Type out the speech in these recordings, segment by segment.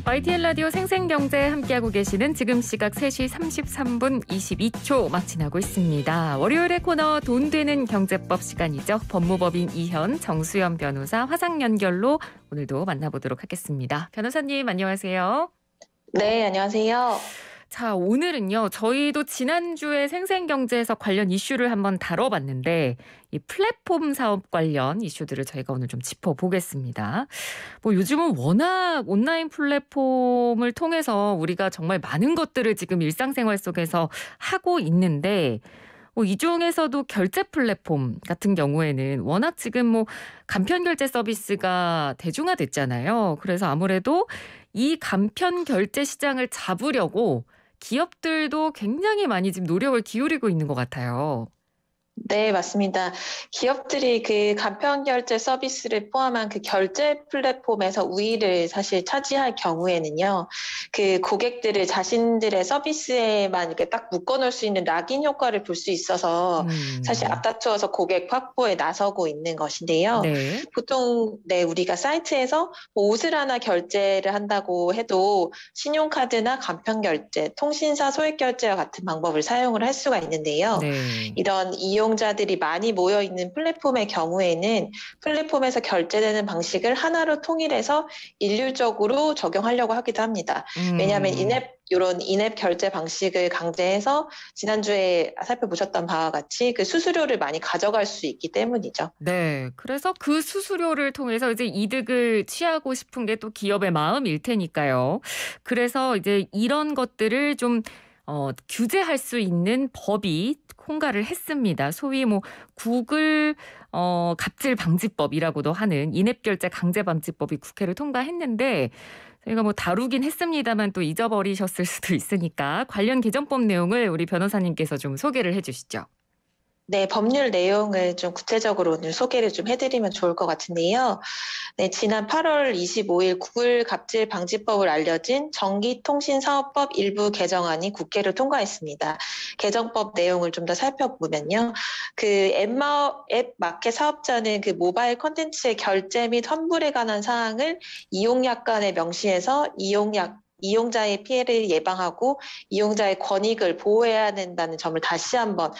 YTN 라디오 생생경제 함께하고 계시는 지금 시각 3시 33분 22초 막 지나고 있습니다. 월요일의 코너 돈 되는 경제법 시간이죠. 법무법인 이현, 정수연 변호사 화상 연결로 오늘도 만나보도록 하겠습니다. 변호사님 안녕하세요. 네, 안녕하세요. 자, 오늘은요. 저희도 지난주에 생생경제에서 관련 이슈를 한번 다뤄봤는데 이 플랫폼 사업 관련 이슈들을 저희가 오늘 좀 짚어보겠습니다. 요즘은 워낙 온라인 플랫폼을 통해서 우리가 정말 많은 것들을 지금 일상생활 속에서 하고 있는데 이 중에서도 결제 플랫폼 같은 경우에는 워낙 지금 간편 결제 서비스가 대중화됐잖아요. 그래서 아무래도 이 간편 결제 시장을 잡으려고 기업들도 굉장히 많이 지금 노력을 기울이고 있는 것 같아요. 네, 맞습니다. 기업들이 그 간편 결제 서비스를 포함한 그 결제 플랫폼에서 우위를 사실 차지할 경우에는요, 그 고객들을 자신들의 서비스에만 이렇게 딱 묶어놓을 수 있는 락인 효과를 볼 수 있어서 사실 앞다투어서 고객 확보에 나서고 있는 것인데요. 네. 보통 우리가 사이트에서 옷을 하나 결제를 한다고 해도 신용카드나 간편 결제, 통신사 소액 결제와 같은 방법을 사용을 할 수가 있는데요. 네. 이런 이용자들이 많이 모여있는 플랫폼의 경우에는 플랫폼에서 결제되는 방식을 하나로 통일해서 일률적으로 적용하려고 하기도 합니다. 왜냐하면 이런 인앱 결제 방식을 강제해서 지난주에 살펴보셨던 바와 같이 그 수수료를 많이 가져갈 수 있기 때문이죠. 네. 그래서 그 수수료를 통해서 이제 이득을 취하고 싶은 게 또 기업의 마음일 테니까요. 그래서 이제 이런 것들을 좀 규제할 수 있는 법이 통과를 했습니다. 소위 구글 갑질 방지법이라고도 하는 인앱 결제 강제 방지법이 국회를 통과했는데 저희가 다루긴 했습니다만 또 잊어버리셨을 수도 있으니까 관련 개정법 내용을 우리 변호사님께서 좀 소개를 해 주시죠. 네, 법률 내용을 좀 구체적으로 오늘 소개를 좀 해드리면 좋을 것 같은데요. 네, 지난 8월 25일 구글 갑질 방지법을 알려진 전기통신사업법 일부 개정안이 국회를 통과했습니다. 개정법 내용을 좀 더 살펴보면요. 그 앱 마켓 사업자는 그 모바일 콘텐츠의 결제 및 환불에 관한 사항을 이용약관에 명시해서 이용자의 피해를 예방하고 이용자의 권익을 보호해야 된다는 점을 다시 한번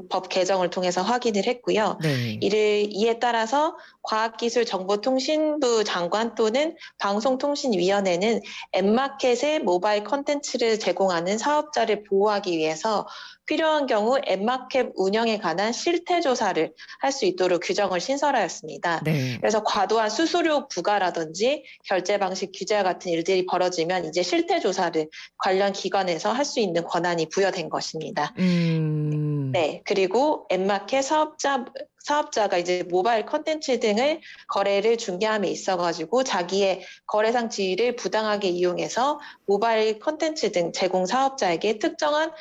법 개정을 통해서 확인을 했고요. 네. 이에 따라서 과학기술정보통신부 장관 또는 방송통신위원회는 앱마켓에 모바일 콘텐츠를 제공하는 사업자를 보호하기 위해서 필요한 경우 앱마켓 운영에 관한 실태조사를 할 수 있도록 규정을 신설하였습니다. 네. 그래서 과도한 수수료 부과라든지 결제 방식 규제와 같은 일들이 벌어지면 이제 실태조사를 관련 기관에서 할 수 있는 권한이 부여된 것입니다. 네, 그리고 앱마켓 사업자가 이제 모바일 콘텐츠 등을 거래를 중개함에 있어가지고 자기의 거래상 지위를 부당하게 이용해서 모바일 콘텐츠 등 제공 사업자에게 특정한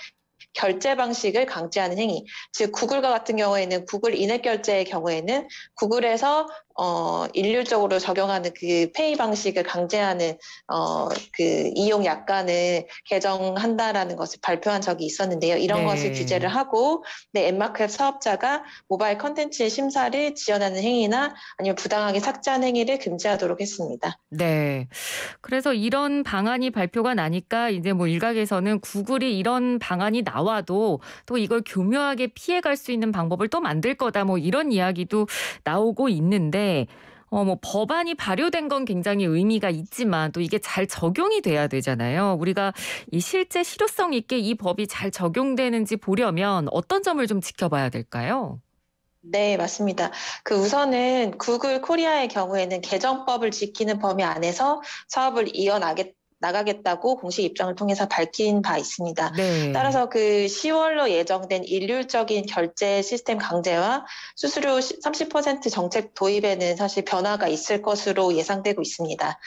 결제 방식을 강제하는 행위. 즉 구글과 같은 경우에는 구글 인앱 결제의 경우에는 구글에서 일률적으로 적용하는 그 페이 방식을 강제하는 그 이용 약관을 개정한다라는 것을 발표한 적이 있었는데요. 이런 것을 규제를 하고 앱마켓 사업자가 모바일 콘텐츠의 심사를 지연하는 행위나 아니면 부당하게 삭제한 행위를 금지하도록 했습니다. 네. 그래서 이런 방안이 발표가 나니까 이제 일각에서는 구글이 이런 방안이 나와도 또 이걸 교묘하게 피해갈 수 있는 방법을 또 만들 거다 이런 이야기도 나오고 있는데 법안이 발효된 건 굉장히 의미가 있지만 또 이게 잘 적용이 돼야 되잖아요. 우리가 이 실제 실효성 있게 이 법이 잘 적용되는지 보려면 어떤 점을 좀 지켜봐야 될까요? 네, 맞습니다. 우선은 구글 코리아의 경우에는 개정법을 지키는 범위 안에서 사업을 나가겠다고 공식 입장을 통해서 밝힌 바 있습니다. 네. 따라서 10월로 예정된 일률적인 결제 시스템 강제와 수수료 30% 정책 도입에는 사실 변화가 있을 것으로 예상되고 있습니다.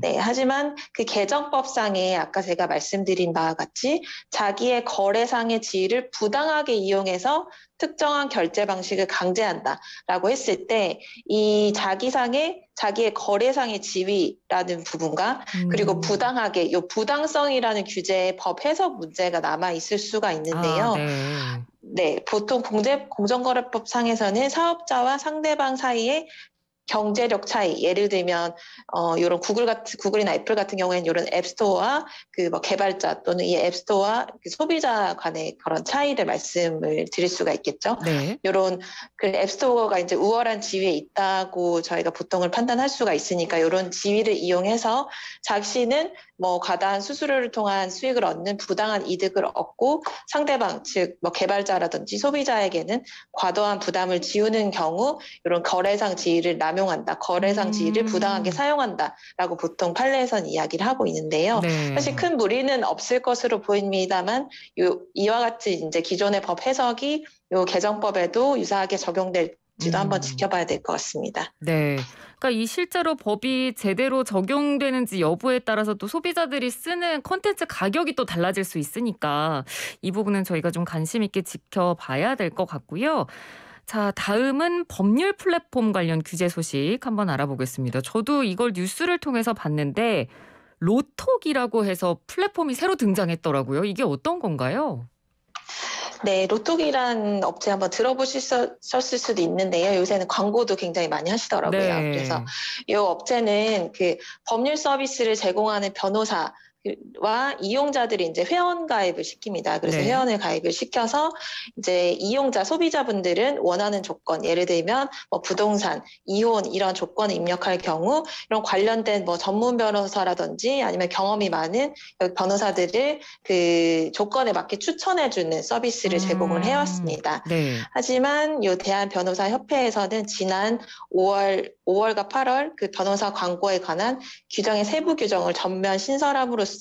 네, 하지만 그 개정법상에 아까 제가 말씀드린 바와 같이 자기의 거래상의 지위를 부당하게 이용해서 특정한 결제 방식을 강제한다라고 했을 때 이 자기의 거래상의 지위라는 부분과 그리고 부당하게 이 부당성이라는 규제의 법 해석 문제가 남아 있을 수가 있는데요. 네, 보통 공정거래법상에서는 사업자와 상대방 사이에 경제력 차이, 예를 들면 이런 구글이나 애플 같은 경우에는 이런 앱스토어와 그 뭐 개발자 또는 이 앱스토어와 그 소비자 간의 그런 차이를 말씀을 드릴 수가 있겠죠. 네. 이런 그 앱스토어가 이제 우월한 지위에 있다고 저희가 보통을 판단할 수가 있으니까 이런 지위를 이용해서 자신은 뭐 과다한 수수료를 통한 수익을 얻는 부당한 이득을 얻고 상대방 즉 뭐 개발자라든지 소비자에게는 과도한 부담을 지우는 경우 이런 거래상 지위를 남용한다, 거래상 지위를 부당하게 사용한다라고 보통 판례에서는 이야기를 하고 있는데요. 네. 사실 큰 무리는 없을 것으로 보입니다만 이와 같이 이제 기존의 법 해석이 이 개정법에도 유사하게 적용될지도 한번 지켜봐야 될 것 같습니다. 네. 그러니까 이 실제로 법이 제대로 적용되는지 여부에 따라서 또 소비자들이 쓰는 콘텐츠 가격이 또 달라질 수 있으니까 이 부분은 저희가 좀 관심 있게 지켜봐야 될 것 같고요. 자, 다음은 법률 플랫폼 관련 규제 소식 한번 알아보겠습니다. 저도 이걸 뉴스를 통해서 봤는데 로톡이라고 해서 플랫폼이 새로 등장했더라고요. 이게 어떤 건가요? 네, 로톡이란 업체 한번 들어보셨을 수도 있는데요. 요새는 광고도 굉장히 많이 하시더라고요. 네. 그래서 이 업체는 그 법률 서비스를 제공하는 변호사 와 이용자들이 이제 회원 가입을 시킵니다. 그래서 네. 회원을 가입을 시켜서 이제 이용자 소비자분들은 원하는 조건, 예를 들면 뭐 부동산, 이혼 이런 조건을 입력할 경우 이런 관련된 뭐 전문 변호사라든지 아니면 경험이 많은 변호사들을 그 조건에 맞게 추천해주는 서비스를 제공을 해왔습니다. 네. 하지만 이 대한변호사협회에서는 지난 5월과 8월 그 변호사 광고에 관한 규정의 세부 규정을 전면 신설함으로써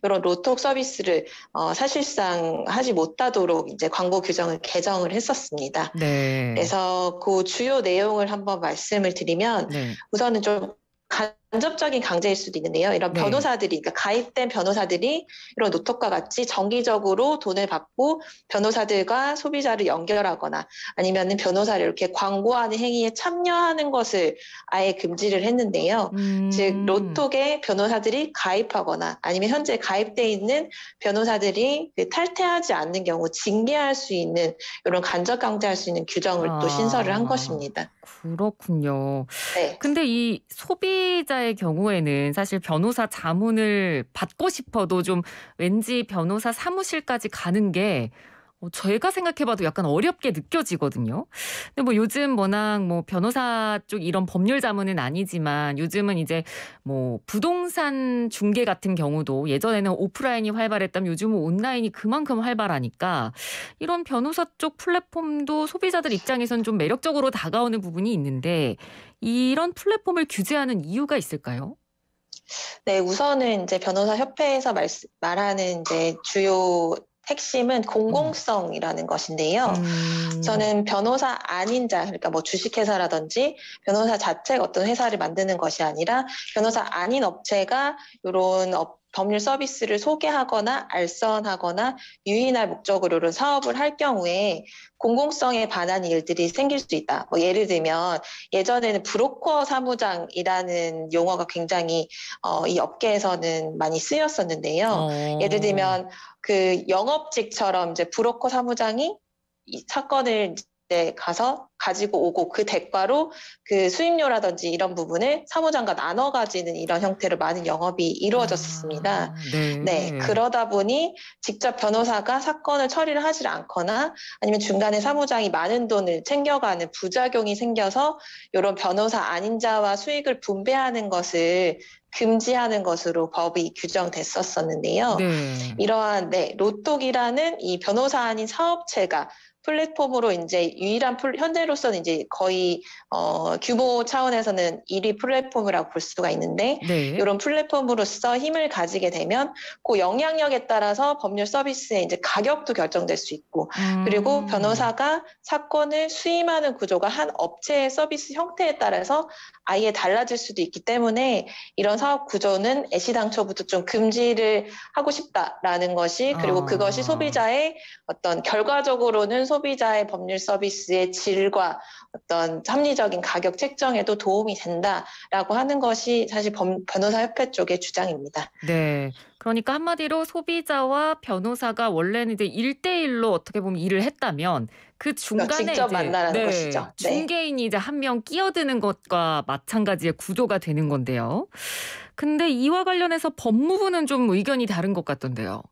이런 로톡 서비스를 사실상 하지 못하도록 이제 광고 규정을 개정을 했었습니다. 네. 그래서 그 주요 내용을 한번 말씀을 드리면 네. 우선은 좀 간접적인 강제일 수도 있는데요. 이런 네. 변호사들이, 그러니까 가입된 변호사들이 이런 노톡과 같이 정기적으로 돈을 받고 변호사들과 소비자를 연결하거나 아니면은 변호사를 이렇게 광고하는 행위에 참여하는 것을 아예 금지를 했는데요. 즉 로톡에 변호사들이 가입하거나 아니면 현재 가입돼 있는 변호사들이 탈퇴하지 않는 경우 징계할 수 있는 이런 간접 강제할 수 있는 규정을 또 신설을 한 것입니다. 그렇군요. 네. 근데 이 소비자의 경우에는 사실 변호사 자문을 받고 싶어도 좀 왠지 변호사 사무실까지 가는 게 제가 생각해봐도 약간 어렵게 느껴지거든요. 근데 뭐 요즘 워낙 뭐 변호사 쪽 이런 법률 자문은 아니지만 요즘은 이제 뭐 부동산 중개 같은 경우도 예전에는 오프라인이 활발했다면 요즘은 온라인이 그만큼 활발하니까 이런 변호사 쪽 플랫폼도 소비자들 입장에선 좀 매력적으로 다가오는 부분이 있는데 이런 플랫폼을 규제하는 이유가 있을까요? 네, 우선은 이제 변호사 협회에서 말하는 이제 주요 핵심은 공공성이라는 것인데요. 저는 변호사 아닌 자, 그러니까 뭐 주식회사라든지 변호사 자체가 어떤 회사를 만드는 것이 아니라 변호사 아닌 업체가 이런 법률 서비스를 소개하거나 알선하거나 유인할 목적으로 이런 사업을 할 경우에 공공성에 반한 일들이 생길 수 있다. 뭐 예를 들면 예전에는 브로커 사무장이라는 용어가 굉장히 이 업계에서는 많이 쓰였었는데요. 예를 들면 그 영업직처럼 이제 브로커 사무장이 이 사건을 이제 가서 가지고 오고 그 대가로 그 수임료라든지 이런 부분을 사무장과 나눠 가지는 이런 형태로 많은 영업이 이루어졌습니다. 네, 그러다 보니 직접 변호사가 사건을 처리를 하지 않거나 아니면 중간에 사무장이 많은 돈을 챙겨가는 부작용이 생겨서 이런 변호사 아닌 자와 수익을 분배하는 것을 금지하는 것으로 법이 규정됐었었는데요. 이러한 로톡이라는 이 변호사 아닌 사업체가 플랫폼으로 이제 유일한 현재로서는 이제 거의 규모 차원에서는 1위 플랫폼이라고 볼 수가 있는데 이런 플랫폼으로서 힘을 가지게 되면 그 영향력에 따라서 법률 서비스의 이제 가격도 결정될 수 있고 그리고 변호사가 사건을 수임하는 구조가 한 업체의 서비스 형태에 따라서 아예 달라질 수도 있기 때문에 이런 사업 구조는 애시당초부터 좀 금지를 하고 싶다라는 것이 그리고 그것이 소비자의 어떤 결과적으로는 소비자의 법률 서비스의 질과 어떤 합리적인 가격 책정에도 도움이 된다라고 하는 것이 사실 변호사협회 쪽의 주장입니다. 네. 그러니까 한마디로 소비자와 변호사가 원래는 이제 1대1로 어떻게 보면 일을 했다면 그 중간에 직접 이제 만나라는 것이죠. 네. 중개인이 이제 한 명 끼어드는 것과 마찬가지의 구조가 되는 건데요. 근데 이와 관련해서 법무부는 좀 의견이 다른 것 같던데요.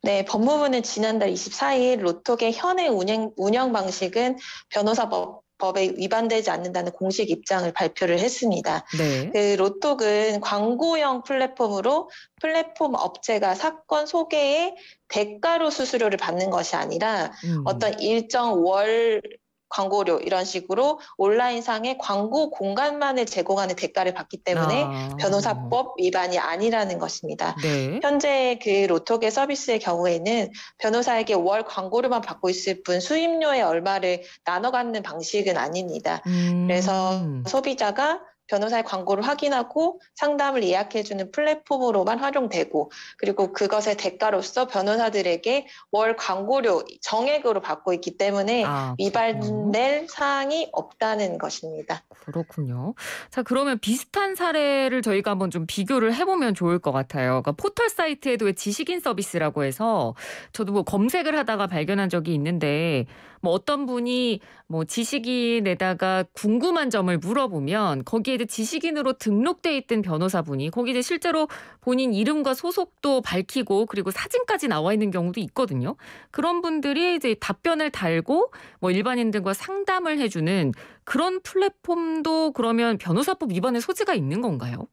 네, 법무부는 지난달 24일 로톡의 현행 운영 방식은 변호사법에 위반되지 않는다는 공식 입장을 발표를 했습니다. 네. 그 로톡은 광고형 플랫폼으로 플랫폼 업체가 사건 소개에 대가로 수수료를 받는 것이 아니라 어떤 일정 월 광고료 이런 식으로 온라인상의 광고 공간만을 제공하는 대가를 받기 때문에 변호사법 위반이 아니라는 것입니다. 네. 현재 그 로톡의 서비스의 경우에는 변호사에게 월 광고료만 받고 있을 뿐 수임료의 얼마를 나눠 갖는 방식은 아닙니다. 그래서 소비자가 변호사의 광고를 확인하고 상담을 예약해주는 플랫폼으로만 활용되고 그리고 그것의 대가로서 변호사들에게 월 광고료 정액으로 받고 있기 때문에 위반될 사항이 없다는 것입니다. 그렇군요. 자, 그러면 비슷한 사례를 저희가 한번 좀 비교를 해보면 좋을 것 같아요. 그러니까 포털 사이트에도 왜 지식인 서비스라고 해서 저도 뭐 검색을 하다가 발견한 적이 있는데 뭐 어떤 분이 뭐 지식인에다가 궁금한 점을 물어보면 거기에 이제 지식인으로 등록돼 있던 변호사분이 거기 이제 실제로 본인 이름과 소속도 밝히고 그리고 사진까지 나와 있는 경우도 있거든요. 그런 분들이 이제 답변을 달고 뭐 일반인들과 상담을 해주는 그런 플랫폼도 그러면 변호사법 위반의 소지가 있는 건가요?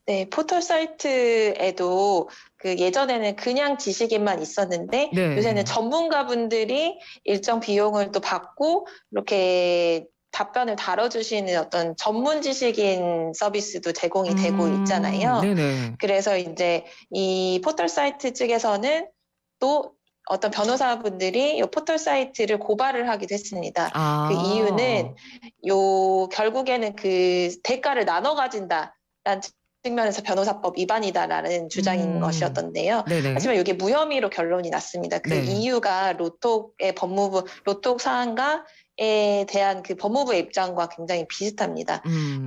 네, 포털 사이트에도 그 예전에는 그냥 지식인만 있었는데 네. 요새는 전문가분들이 일정 비용을 또 받고 이렇게 답변을 다뤄주시는 어떤 전문 지식인 서비스도 제공이 되고 있잖아요. 네네. 그래서 이제 이 포털 사이트 측에서는 또 어떤 변호사분들이 이 포털 사이트를 고발을 하기도 했습니다. 그 이유는 결국에는 그 대가를 나눠 가진다라는 측면에서 변호사법 위반이다라는 주장인 것이었던데요. 네네. 하지만 이게 무혐의로 결론이 났습니다. 그 이유가 로톡의 법무부 로톡 사안과에 대한 그 법무부의 입장과 굉장히 비슷합니다.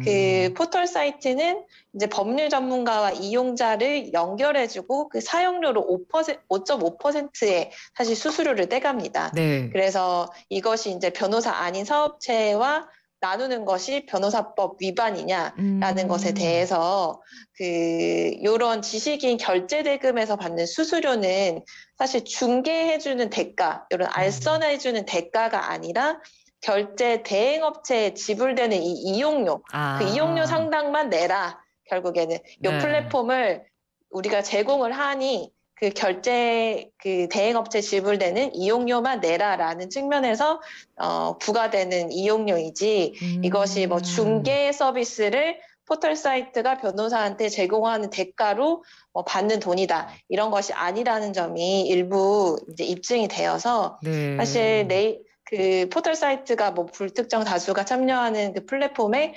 그 포털 사이트는 이제 법률 전문가와 이용자를 연결해주고 그 사용료로 5.5%의 사실 수수료를 떼갑니다. 네. 그래서 이것이 이제 변호사 아닌 사업체와 나누는 것이 변호사법 위반이냐라는 것에 대해서 요런 지식인 결제 대금에서 받는 수수료는 사실 중개해주는 대가, 이런 알선해주는 대가가 아니라 결제 대행업체에 지불되는 이 이용료, 그 이용료 상당만 내라. 결국에는 이 플랫폼을 우리가 제공을 하니 그 결제 그 대행업체 지불되는 이용료만 내라라는 측면에서 부과되는 이용료이지 이것이 뭐 중개 서비스를 포털 사이트가 변호사한테 제공하는 대가로 받는 돈이다 이런 것이 아니라는 점이 일부 이제 입증이 되어서 사실 그 포털 사이트가 뭐 불특정 다수가 참여하는 그 플랫폼에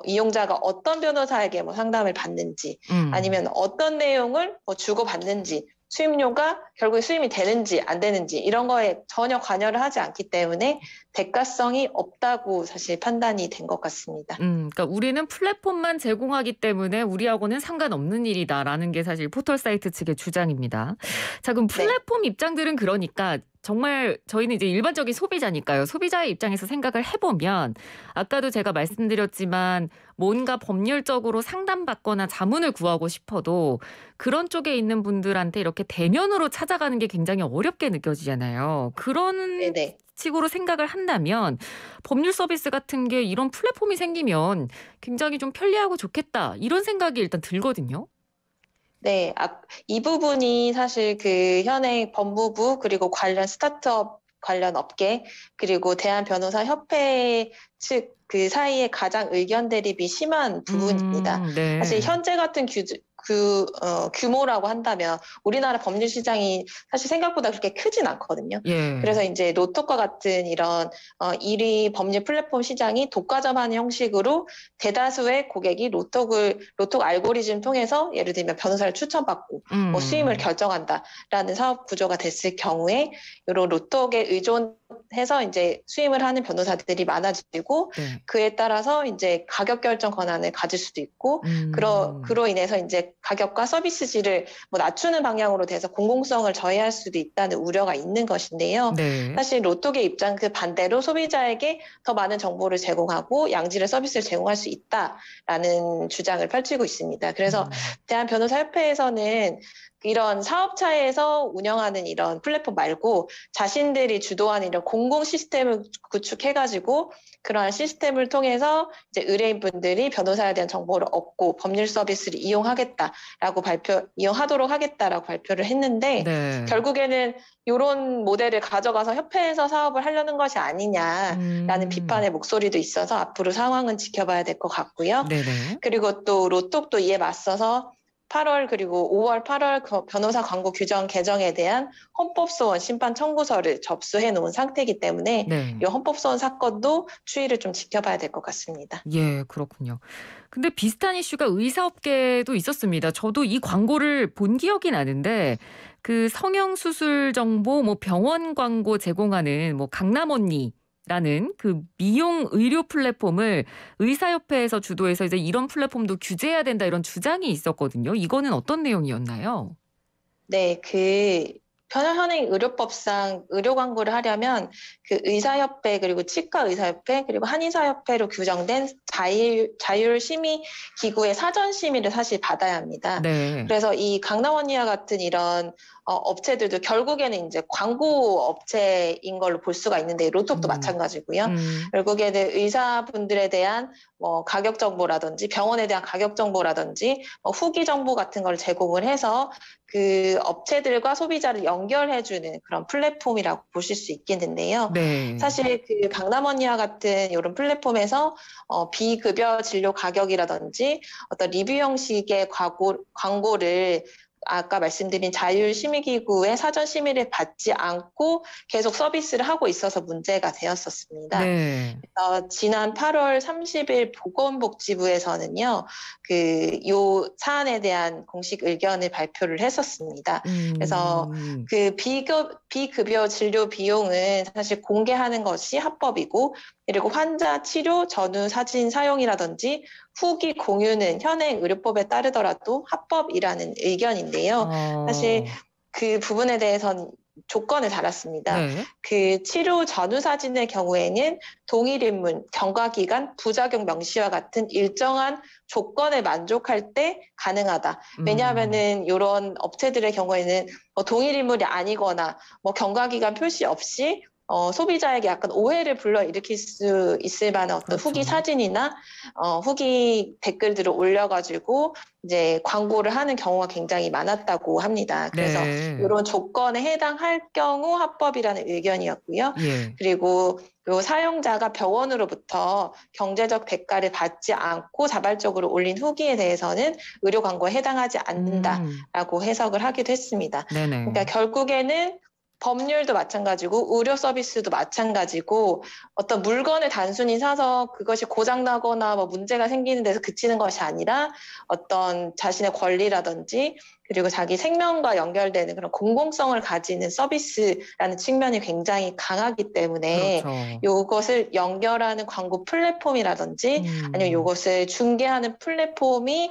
이용자가 어떤 변호사에게 상담을 받는지 아니면 어떤 내용을 주고받는지 수임료가 결국에 수임이 되는지 안 되는지 이런 거에 전혀 관여를 하지 않기 때문에 대가성이 없다고 사실 판단이 된 것 같습니다. 그러니까 우리는 플랫폼만 제공하기 때문에 우리하고는 상관없는 일이다라는 게 사실 포털 사이트 측의 주장입니다. 자, 그럼 플랫폼 입장들은 그러니까 정말 저희는 이제 일반적인 소비자니까요. 소비자의 입장에서 생각을 해보면 아까도 제가 말씀드렸지만 뭔가 법률적으로 상담받거나 자문을 구하고 싶어도 그런 쪽에 있는 분들한테 이렇게 대면으로 찾아가는 게 굉장히 어렵게 느껴지잖아요. 그런 식으로 생각을 한다면 법률 서비스 같은 게 이런 플랫폼이 생기면 굉장히 좀 편리하고 좋겠다 이런 생각이 일단 들거든요. 네, 이 부분이 사실 그 현행 법무부 그리고 관련 스타트업 관련 업계 그리고 대한변호사협회 측 그 사이에 가장 의견 대립이 심한 부분입니다. 사실 현재 같은 규모라고 한다면 우리나라 법률 시장이 사실 생각보다 그렇게 크진 않거든요. 예. 그래서 이제 로톡과 같은 이런 1위 법률 플랫폼 시장이 독과점하는 형식으로 대다수의 고객이 로톡 알고리즘 통해서 예를 들면 변호사를 추천받고 뭐 수임을 결정한다라는 사업 구조가 됐을 경우에 이런 로톡에 의존해서 이제 수임을 하는 변호사들이 많아지고 네. 그에 따라서 이제 가격 결정 권한을 가질 수도 있고 그로 인해서 이제 가격과 서비스질을 뭐 낮추는 방향으로 돼서 공공성을 저해할 수도 있다는 우려가 있는 것인데요. 네. 사실 로톡의 입장 그 반대로 소비자에게 더 많은 정보를 제공하고 양질의 서비스를 제공할 수 있다라는 주장을 펼치고 있습니다. 그래서 대한변호사협회에서는 이런 사업차에서 운영하는 이런 플랫폼 말고 자신들이 주도하는 이런 공공 시스템을 구축해가지고 그러한 시스템을 통해서 이제 의뢰인분들이 변호사에 대한 정보를 얻고 법률 서비스를 이용하도록 하겠다라고 발표를 했는데 네. 결국에는 이런 모델을 가져가서 협회에서 사업을 하려는 것이 아니냐라는 비판의 목소리도 있어서 앞으로 상황은 지켜봐야 될 것 같고요. 네네. 그리고 또 로톡도 이에 맞서서 8월 그리고 5월, 8월 변호사 광고 규정 개정에 대한 헌법소원 심판 청구서를 접수해 놓은 상태이기 때문에 네. 이 헌법소원 사건도 추이를 좀 지켜봐야 될 것 같습니다. 예, 그렇군요. 근데 비슷한 이슈가 의사업계도 있었습니다. 저도 이 광고를 본 기억이 나는데 그 성형수술 정보 뭐 병원 광고 제공하는 뭐 강남언니 라는 그 미용 의료 플랫폼을 의사협회에서 주도해서 이제 이런 플랫폼도 규제해야 된다 이런 주장이 있었거든요. 이거는 어떤 내용이었나요? 네, 현행 의료법상 의료 광고를 하려면 그 의사협회 그리고 치과의사협회 그리고 한의사협회로 규정된 자율심의기구의 사전심의를 사실 받아야 합니다. 네. 그래서 이 강남언니와 같은 이런 업체들도 결국에는 이제 광고 업체인 걸로 볼 수가 있는데 로톡도 마찬가지고요. 결국에는 의사분들에 대한 뭐 가격 정보라든지 병원에 대한 가격 정보라든지 후기 정보 같은 걸 제공을 해서 그 업체들과 소비자를 연결해주는 그런 플랫폼이라고 보실 수 있겠는데요. 네. 사실 그 강남언니와 같은 이런 플랫폼에서 비급여 진료 가격이라든지 어떤 리뷰 형식의 광고를 아까 말씀드린 자율심의기구의 사전심의를 받지 않고 계속 서비스를 하고 있어서 문제가 되었었습니다. 네. 지난 8월 30일 보건복지부에서는요, 요 사안에 대한 공식 의견을 발표를 했었습니다. 그래서 그 비급여 진료 비용은 사실 공개하는 것이 합법이고, 그리고 환자 치료 전후 사진 사용이라든지 후기 공유는 현행 의료법에 따르더라도 합법이라는 의견인데요. 사실 그 부분에 대해서는 조건을 달았습니다. 네. 그 치료 전후 사진의 경우에는 동일 인물, 경과기간, 부작용 명시와 같은 일정한 조건을 만족할 때 가능하다. 왜냐하면은 이런 업체들의 경우에는 동일 인물이 아니거나 경과기간 표시 없이 소비자에게 약간 오해를 불러일으킬 수 있을 만한 어떤 그렇죠. 후기 사진이나 후기 댓글들을 올려가지고 이제 광고를 하는 경우가 굉장히 많았다고 합니다. 그래서 이런 조건에 해당할 경우 합법이라는 의견이었고요. 예. 그리고 요 사용자가 병원으로부터 경제적 대가를 받지 않고 자발적으로 올린 후기에 대해서는 의료 광고에 해당하지 않는다라고 해석을 하기도 했습니다. 네네. 그러니까 결국에는 법률도 마찬가지고 의료 서비스도 마찬가지고 어떤 물건을 단순히 사서 그것이 고장나거나 문제가 생기는 데서 그치는 것이 아니라 어떤 자신의 권리라든지 그리고 자기 생명과 연결되는 그런 공공성을 가지는 서비스라는 측면이 굉장히 강하기 때문에 그렇죠. 이것을 연결하는 광고 플랫폼이라든지 아니면 이것을 중개하는 플랫폼이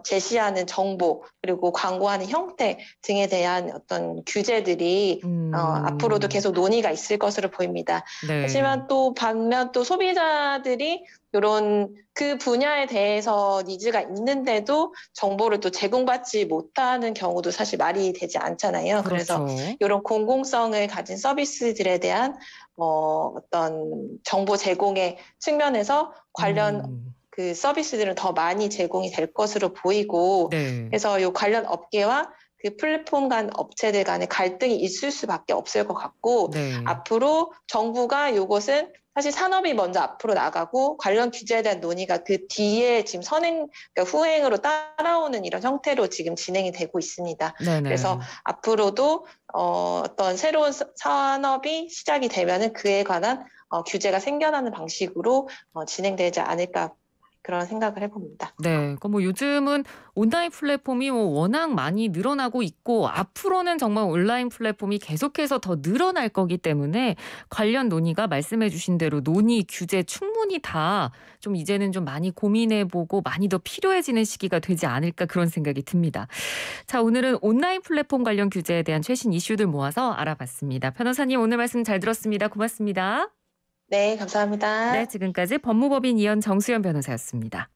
제시하는 정보 그리고 광고하는 형태 등에 대한 어떤 규제들이 앞으로도 계속 논의가 있을 것으로 보입니다. 네. 하지만 또 반면 또 소비자들이 이런 그 분야에 대해서 니즈가 있는데도 정보를 또 제공받지 못하는 경우도 사실 말이 되지 않잖아요. 그렇죠. 그래서 이런 공공성을 가진 서비스들에 대한 어떤 정보 제공의 측면에서 관련 그 서비스들은 더 많이 제공이 될 것으로 보이고 네. 그래서 이 관련 업계와 그 플랫폼 간 업체들 간의 갈등이 있을 수밖에 없을 것 같고 네. 앞으로 정부가 이것은 사실 산업이 먼저 앞으로 나가고 관련 규제에 대한 논의가 그 뒤에 지금 그러니까 후행으로 따라오는 이런 형태로 지금 진행이 되고 있습니다. 네네. 그래서 앞으로도 어떤 새로운 산업이 시작이 되면은 그에 관한 규제가 생겨나는 방식으로 진행되지 않을까 그런 생각을 해봅니다. 네. 그러니까 뭐 요즘은 온라인 플랫폼이 뭐 워낙 많이 늘어나고 있고 앞으로는 정말 온라인 플랫폼이 계속해서 더 늘어날 거기 때문에 관련 논의가 말씀해 주신 대로 논의, 규제 충분히 다 좀 이제는 좀 많이 고민해 보고 많이 더 필요해지는 시기가 되지 않을까 그런 생각이 듭니다. 자, 오늘은 온라인 플랫폼 관련 규제에 대한 최신 이슈들 모아서 알아봤습니다. 변호사님 오늘 말씀 잘 들었습니다. 고맙습니다. 네, 감사합니다. 네, 지금까지 법무법인 이현 정수연 변호사였습니다.